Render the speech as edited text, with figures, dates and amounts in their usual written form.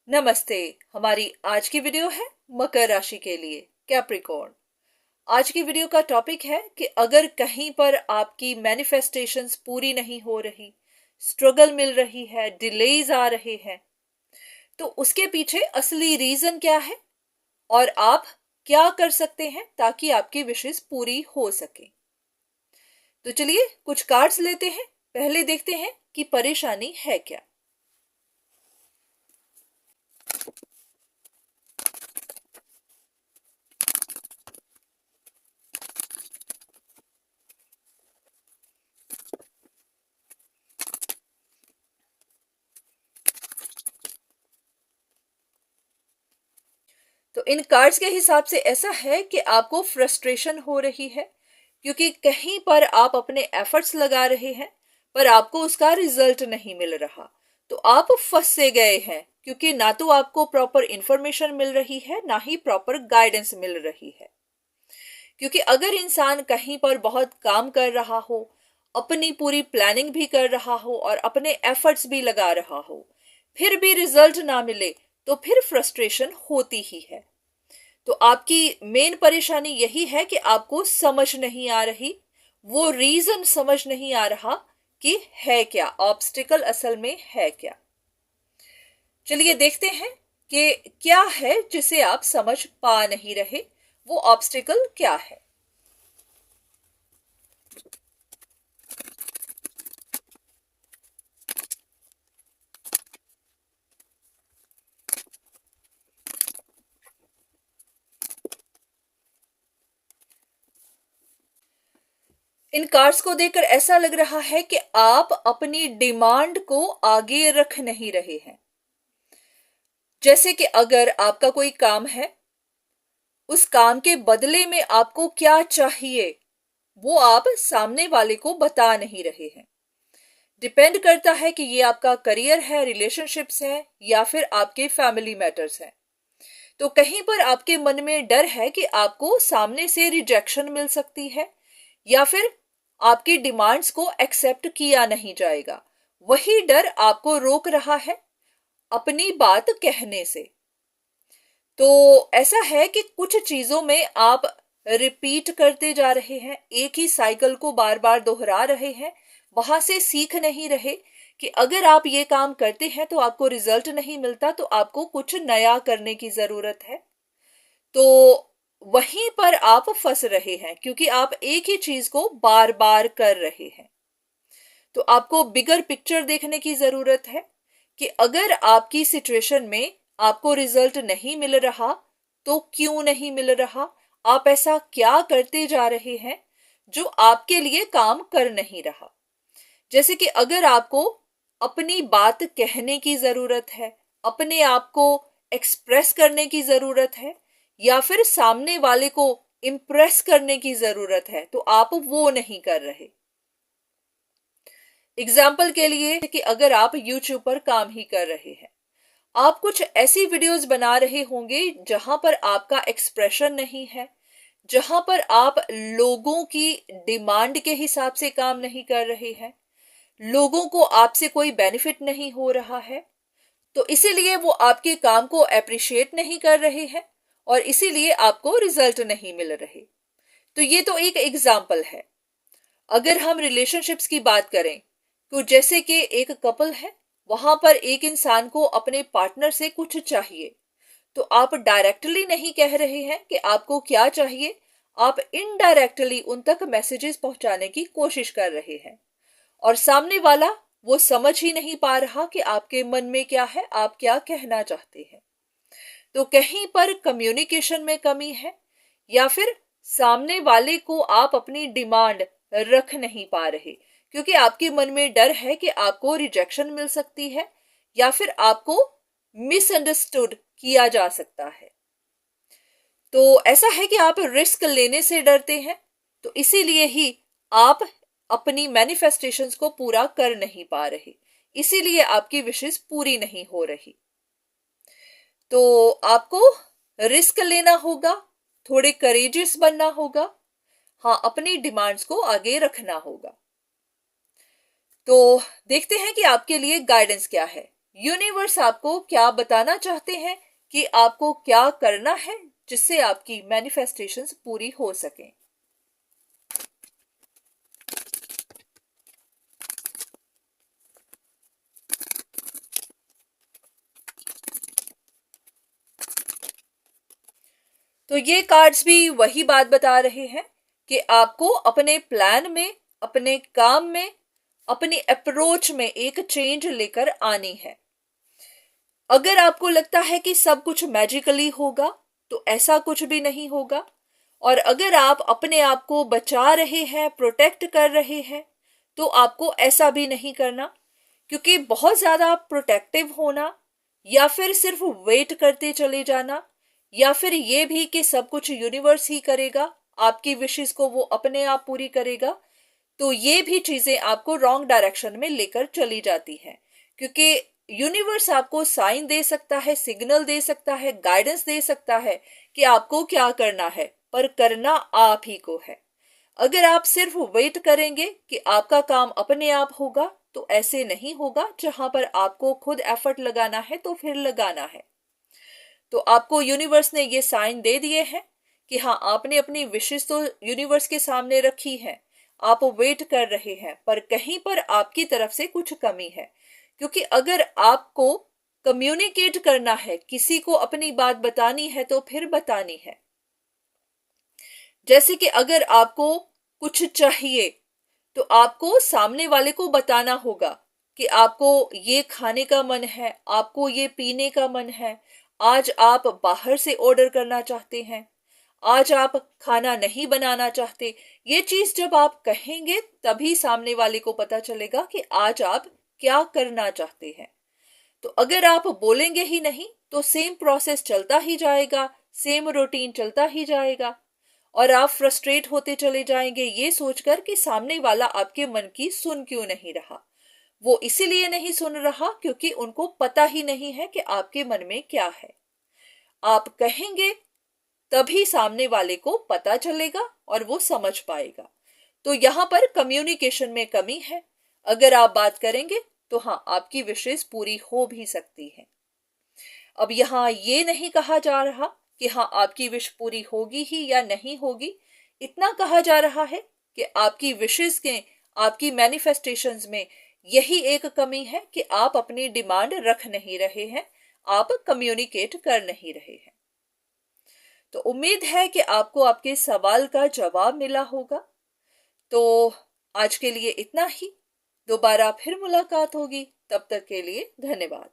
नमस्ते। हमारी आज की वीडियो है मकर राशि के लिए, कैप्रिकॉर्न। आज की वीडियो का टॉपिक है कि अगर कहीं पर आपकी मैनिफेस्टेशंस पूरी नहीं हो रही, स्ट्रगल मिल रही है, डिलेज आ रहे हैं, तो उसके पीछे असली रीजन क्या है और आप क्या कर सकते हैं ताकि आपकी विशेष पूरी हो सके। तो चलिए कुछ कार्ड्स लेते हैं। पहले देखते हैं कि परेशानी है क्या। तो इन कार्ड्स के हिसाब से ऐसा है कि आपको फ्रस्ट्रेशन हो रही है, क्योंकि कहीं पर आप अपने एफर्ट्स लगा रहे हैं पर आपको उसका रिजल्ट नहीं मिल रहा। तो आप फंस से गए हैं, क्योंकि ना तो आपको प्रॉपर इंफॉर्मेशन मिल रही है, ना ही प्रॉपर गाइडेंस मिल रही है। क्योंकि अगर इंसान कहीं पर बहुत काम कर रहा हो, अपनी पूरी प्लानिंग भी कर रहा हो और अपने एफर्ट्स भी लगा रहा हो, फिर भी रिजल्ट ना मिले, तो फिर फ्रस्ट्रेशन होती ही है। तो आपकी मेन परेशानी यही है कि आपको समझ नहीं आ रही, वो रीजन समझ नहीं आ रहा कि है क्या, ऑब्स्टिकल असल में है क्या। चलिए देखते हैं कि क्या है जिसे आप समझ पा नहीं रहे, वो ऑब्स्टिकल क्या है। इन कार्ड्स को देखकर ऐसा लग रहा है कि आप अपनी डिमांड को आगे रख नहीं रहे हैं। जैसे कि अगर आपका कोई काम है, उस काम के बदले में आपको क्या चाहिए वो आप सामने वाले को बता नहीं रहे हैं। डिपेंड करता है कि ये आपका करियर है, रिलेशनशिप्स है, या फिर आपके फैमिली मैटर्स हैं। तो कहीं पर आपके मन में डर है कि आपको सामने से रिजेक्शन मिल सकती है, या फिर आपकी डिमांड्स को एक्सेप्ट किया नहीं जाएगा। वही डर आपको रोक रहा है अपनी बात कहने से। तो ऐसा है कि कुछ चीजों में आप रिपीट करते जा रहे हैं, एक ही साइकिल को बार बार दोहरा रहे हैं, वहां से सीख नहीं रहे कि अगर आप ये काम करते हैं तो आपको रिजल्ट नहीं मिलता, तो आपको कुछ नया करने की जरूरत है। तो वहीं पर आप फंस रहे हैं, क्योंकि आप एक ही चीज को बार बार कर रहे हैं। तो आपको बिगर पिक्चर देखने की जरूरत है कि अगर आपकी सिचुएशन में आपको रिजल्ट नहीं मिल रहा, तो क्यों नहीं मिल रहा, आप ऐसा क्या करते जा रहे हैं जो आपके लिए काम कर नहीं रहा। जैसे कि अगर आपको अपनी बात कहने की जरूरत है, अपने आप को एक्सप्रेस करने की जरूरत है, या फिर सामने वाले को इम्प्रेस करने की जरूरत है, तो आप वो नहीं कर रहे। एग्जाम्पल के लिए कि अगर आप यूट्यूब पर काम ही कर रहे हैं, आप कुछ ऐसी वीडियोस बना रहे होंगे जहां पर आपका एक्सप्रेशन नहीं है, जहां पर आप लोगों की डिमांड के हिसाब से काम नहीं कर रहे हैं, लोगों को आपसे कोई बेनिफिट नहीं हो रहा है, तो इसीलिए वो आपके काम को अप्रिशिएट नहीं कर रहे हैं और इसीलिए आपको रिजल्ट नहीं मिल रहे। तो ये तो एक एग्जाम्पल है। अगर हम रिलेशनशिप्स की बात करें, तो जैसे कि एक कपल है, वहां पर एक इंसान को अपने पार्टनर से कुछ चाहिए, तो आप डायरेक्टली नहीं कह रहे हैं कि आपको क्या चाहिए, आप इनडायरेक्टली उन तक मैसेजेस पहुंचाने की कोशिश कर रहे हैं, और सामने वाला वो समझ ही नहीं पा रहा कि आपके मन में क्या है, आप क्या कहना चाहते हैं। तो कहीं पर कम्युनिकेशन में कमी है, या फिर सामने वाले को आप अपनी डिमांड रख नहीं पा रहे, क्योंकि आपके मन में डर है कि आपको रिजेक्शन मिल सकती है, या फिर आपको मिसअंडरस्टूड किया जा सकता है। तो ऐसा है कि आप रिस्क लेने से डरते हैं, तो इसीलिए ही आप अपनी मैनिफेस्टेशंस को पूरा कर नहीं पा रहे, इसीलिए आपकी विशेष पूरी नहीं हो रही। तो आपको रिस्क लेना होगा, थोड़े करेजियस बनना होगा, हाँ, अपनी डिमांड्स को आगे रखना होगा। तो देखते हैं कि आपके लिए गाइडेंस क्या है। यूनिवर्स आपको क्या बताना चाहते हैं कि आपको क्या करना है जिससे आपकी मैनिफेस्टेशंस पूरी हो सकें। तो ये कार्ड्स भी वही बात बता रहे हैं कि आपको अपने प्लान में, अपने काम में, अपनी अप्रोच में एक चेंज लेकर आनी है। अगर आपको लगता है कि सब कुछ मैजिकली होगा तो ऐसा कुछ भी नहीं होगा। और अगर आप अपने आप को बचा रहे हैं, प्रोटेक्ट कर रहे हैं, तो आपको ऐसा भी नहीं करना, क्योंकि बहुत ज्यादा प्रोटेक्टिव होना या फिर सिर्फ वेट करते चले जाना या फिर ये भी कि सब कुछ यूनिवर्स ही करेगा, आपकी विशेस को वो अपने आप पूरी करेगा, तो ये भी चीजें आपको रॉन्ग डायरेक्शन में लेकर चली जाती हैं। क्योंकि यूनिवर्स आपको साइन दे सकता है, सिग्नल दे सकता है, गाइडेंस दे सकता है कि आपको क्या करना है, पर करना आप ही को है। अगर आप सिर्फ वेट करेंगे कि आपका काम अपने आप होगा तो ऐसे नहीं होगा। जहां पर आपको खुद एफर्ट लगाना है तो फिर लगाना है। तो आपको यूनिवर्स ने ये साइन दे दिए हैं कि हाँ, आपने अपनी विशेष तो यूनिवर्स के सामने रखी है, आप वेट कर रहे हैं, पर कहीं पर आपकी तरफ से कुछ कमी है। क्योंकि अगर आपको कम्युनिकेट करना है, किसी को अपनी बात बतानी है तो फिर बतानी है। जैसे कि अगर आपको कुछ चाहिए तो आपको सामने वाले को बताना होगा कि आपको ये खाने का मन है, आपको ये पीने का मन है, आज आप बाहर से ऑर्डर करना चाहते हैं, आज आप खाना नहीं बनाना चाहते। ये चीज जब आप कहेंगे तभी सामने वाले को पता चलेगा कि आज आप क्या करना चाहते हैं। तो अगर आप बोलेंगे ही नहीं तो सेम प्रोसेस चलता ही जाएगा, सेम रूटीन चलता ही जाएगा और आप फ्रस्ट्रेट होते चले जाएंगे ये सोचकर कि सामने वाला आपके मन की सुन क्यों नहीं रहा। वो इसीलिए नहीं सुन रहा क्योंकि उनको पता ही नहीं है कि आपके मन में क्या है। आप कहेंगे तभी सामने वाले को पता चलेगा और वो समझ पाएगा। तो यहां पर कम्युनिकेशन में कमी है। अगर आप बात करेंगे तो हाँ, आपकी विशेष पूरी हो भी सकती है। अब यहाँ ये नहीं कहा जा रहा कि हाँ, आपकी विश पूरी होगी ही या नहीं होगी। इतना कहा जा रहा है कि आपकी विशेष के, आपकी मैनिफेस्टेशंस में यही एक कमी है कि आप अपनी डिमांड रख नहीं रहे हैं, आप कम्युनिकेट कर नहीं रहे हैं। तो उम्मीद है कि आपको आपके सवाल का जवाब मिला होगा। तो आज के लिए इतना ही। दोबारा फिर मुलाकात होगी, तब तक के लिए धन्यवाद।